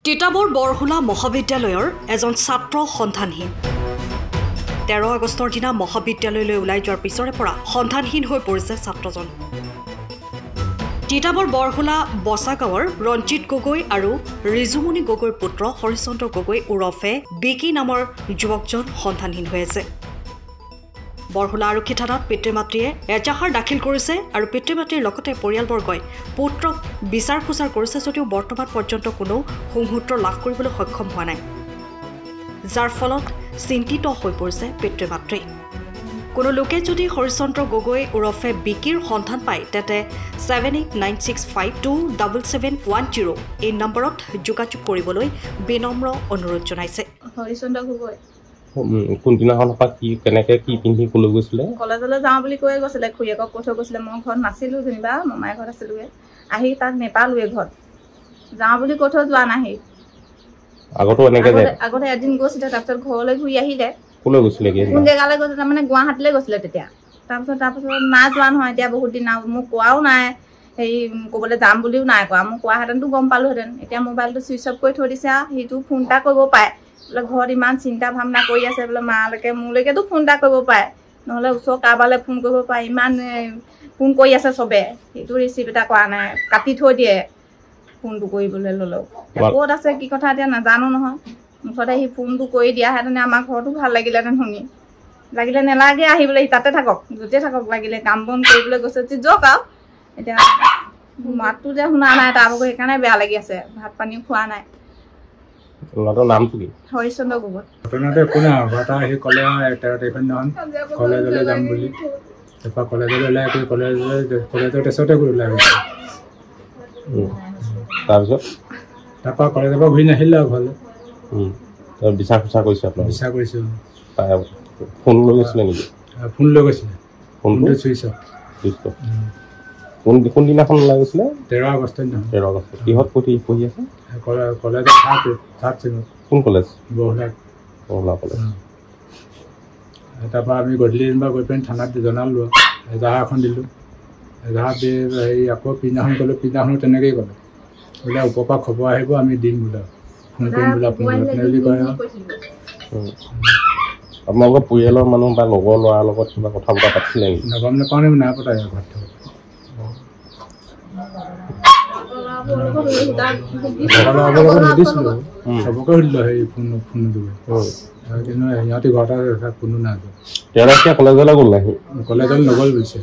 তিতাবৰ বৰহুলা মহাবিদ্যালয়ৰ এজন ছাত্ৰ সন্ধানহীন 13 আগষ্টৰ দিনা মহাবিদ্যালয়লৈ ওলাই যোৱাৰ পিছৰে পৰা সন্ধানহীন হৈ পৰিছে ছাত্ৰজন তিতাবৰ বৰহুলা বসাগাঁৱৰ ৰঞ্জিত গগৈ আৰু ৰিজুমণি গগৈৰ পুত্ৰ হৰিচন্দ্ৰ গগৈ উৰফে বিকি নামৰ যুৱকজন সন্ধানহীন হৈ আছে বৰহুলা আৰক্ষী থানাত পিতৃ-মাতৃয়ে এজাহাৰ দাখিল কৰিছে আৰু পিতৃ-মাতৃৰ লগতে পৰিয়ালবৰ্গই পুত্ৰক বিচাৰ খোচাৰ কৰিছে যদিও বৰ্তমান পৰ্যন্ত কোনো সংসূত্ৰ লাভ কৰিবলৈ সক্ষম হোৱা নাই যাৰ ফলত চিন্তিত হৈ পৰিছে পিতৃ-মাতৃ কোনো লোকে যদি হৰিচন্দ্ৰ গগৈ উৰফে বিকিৰ সন্ধান পায় তেতে 7896527710 এই নম্বৰত যোগাযোগ কৰিবলৈ বিনম্ৰ অনুৰোধ জনাইছে হৰিচন্দ্ৰ গগৈ কোনদিনাখন কি কেনেকে কি পিন্ধি কলৈ গৈছিলে কলেজলৈ যাওঁ বুলি কৈ গৈছিলে খুৰীয়েকক কৈ থৈ গৈছিলে মই ঘৰত নাছিলোঁ যেনিবা মামাই ঘৰত আছিলোঁগৈ আহি তাক নেপালোঁগৈ ঘৰত যাওঁ বুলি কৈ থৈ যোৱা নাহি আগতে এদিন গৈছিলে তাৰপিছত ঘৰলৈ ঘূৰি আহিলে কলৈ গৈছিলে কোন জেগালৈ গৈছিলে তাৰমানে গুৱাহাটীলৈ গৈছিলে তেতিয়া তাৰপিছত নাই যোৱা নহয় এতিয়া বহুত দিন মোক কোৱাও নাই হেৰি ক'বলৈ যাম বুলিও নাই কোৱা মোক কোৱাহেঁতেনতো গম পালোঁহেঁতেন এতিয়া মোবাইলটো ছুইচ অফ কৰি থৈ দিছে আৰু সেইটো ফোন এটা কৰিব পাৰে বোলে ঘৰত ইমান চিন্তা ভাৱনা কৰি আছে বোলে মালৈকে মোলৈকেতো ফোন এটা কৰিব পাৰে নহ'লে ওচৰ কাৰোবালৈ ফোন কৰিব পাৰে ইমান ফোন কৰি আছে চবে সেইটো ৰিচিভ এটা কৰা নাই কাটি থৈ দিয়ে ফোনটো কৰিবলৈ ল'লেও ক'ত আছে কি কথা এতিয়া নাজানো নহয় মুঠতে সি ফোনটো কৰি দিয়াহেঁতেনে আমাৰ ঘৰতো ভাল লাগিলেহেঁতেন শুনি লাগিলে নেলাগে আহিবলৈ সি তাতে থাকক য'তে থাকক লাগিলে কাম বন কৰিবলৈ গৈছে যাওক আৰু এতিয়া মাতটো যে শুনা নাই তাৰ ভাগৰ সেইকাৰণে বেয়া লাগি আছে ভাত পানীও খোৱা নাই হৰিচন্দ্ৰ গগৈ ঘটনাটো একো নাই ঘৰত আহি ক'লে 13 তাৰিখৰ দিনাখন কলেজলৈ যাম বুলি তাৰপৰা কলেজলৈ ওলাই গৈ কলেজৰ টেষ্টতে গৈ ওলাই গৈছে তাৰপৰা কলেজৰ পৰা ঘূৰি নাহিলে আৰু ঘৰলৈ বিচাৰ খোচা কৰিছে আপোনাৰ বিচাৰ কৰিছোঁ ফোন লৈ গৈছিলে নেকি ফোন লৈ গৈছিলে ফোনটো চুইচ অফ কোনদিনাখন ওলাই গৈছিলে 13 আগষ্টৰ দিনাখন 13 আগষ্ট কিহত পঢ়ি আছে কলেজত থাৰ্ড ছেমত কোন কলেজ বৰহুলা কলেজ তাৰপৰা আমি গধূলি যেনিবা গৈ পেলাই থানাত জনালোঁ এজাহাৰ এখন দিলোঁ এজাহাৰ দি হেৰি আকৌ পিছদিনাখন গ'লোঁ পিছদিনাখনো তেনেকৈয়ে ক'লে বোলে ওপৰৰ পৰা খবৰ আহিব আমি দিম বোলে ফোন কৰিম বোলে আপোনালোকে বুলি কয় আৰু আপোনালোকৰ পৰিয়ালৰ মানুহ বা লগৰ ল'ৰাৰ লগত কিবা কথা বতৰা পাতিছিলে নেকি গম নাপাওঁ নে নাই পতা ঘৰত সুধিছিলোঁ চবকে সুধিলোঁ সেই ফোন যোগে কিন্তু সিহঁতি ঘৰতে কোনো নাই কলেজলৈ গ'ল নাহি কলেজলৈ নগ'ল বুলিছে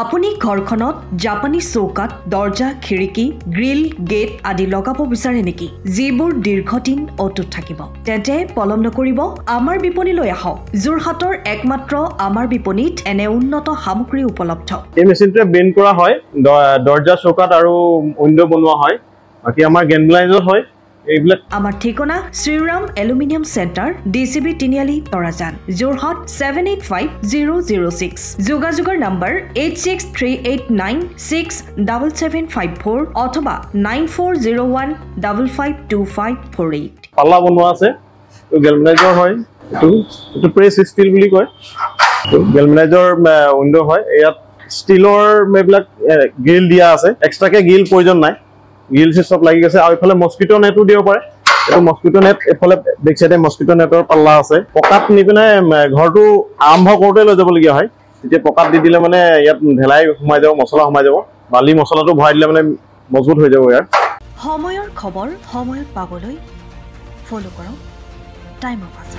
আপুনি ঘৰখনত জাপানী চৌকাত দৰ্জা খিৰিকী গ্ৰিল গেট আদি লগাব বিচাৰে নেকি যিবোৰ দীৰ্ঘদিন অটুট থাকিব তেন্তে পলম নকৰিব আমাৰ বিপণীলৈ আহক যোৰহাটৰ একমাত্ৰ আমাৰ বিপণীত এনে উন্নত সামগ্ৰী উপলব্ধ এই মেচিনটোৱে বেণ্ড কৰা হয় দৰ্জা চৌকাত আৰু উইণ্ডো বনোৱা হয় বাকি আমাৰ গেনব্লাইজত হয় এইবিলাক আমাৰ ঠিকনা শ্ৰীৰাম এলুমিনিয়াম চেণ্টাৰ ডিচিবি তিনিআলি তৰাজান যোৰহাট 785006 যোগাযোগৰ নম্বৰ 8638967754 অথবা 9401552548 পাল্লা বনোৱা আছে গেলভেনাইজৰ হয় এইটো প্ৰেছ ষ্টিল বুলি কয় গেলভেনাইজৰ উইণ্ডো হয় ইয়াত ষ্টিলৰ এইবিলাক গ্ৰিল দিয়া আছে এক্সট্ৰাকে গ্ৰিল প্ৰয়োজন নাই গ্ৰিল চিষ্টম লাগি গৈছে আৰু ইফালে মস্কিটো নেটো দিব পাৰে এইটো মস্কিটো নেট এফালে বেক সাইডে মস্কিটো নেটৰ পাল্লা আছে পকাত নি পিনে ঘৰটো আৰম্ভ কৰোঁতে লৈ যাবলগীয়া হয় তেতিয়া পকাত দি দিলে মানে ইয়াত ঢেলাই সোমাই যাব মছলা সোমাই যাব বালি মছলাটো ভৰাই দিলে মানে মজবুত হৈ যাব ইয়াৰ সময়ৰ খবৰ সময়ত পাবলৈ ফলো কৰক টাইম অফ আছে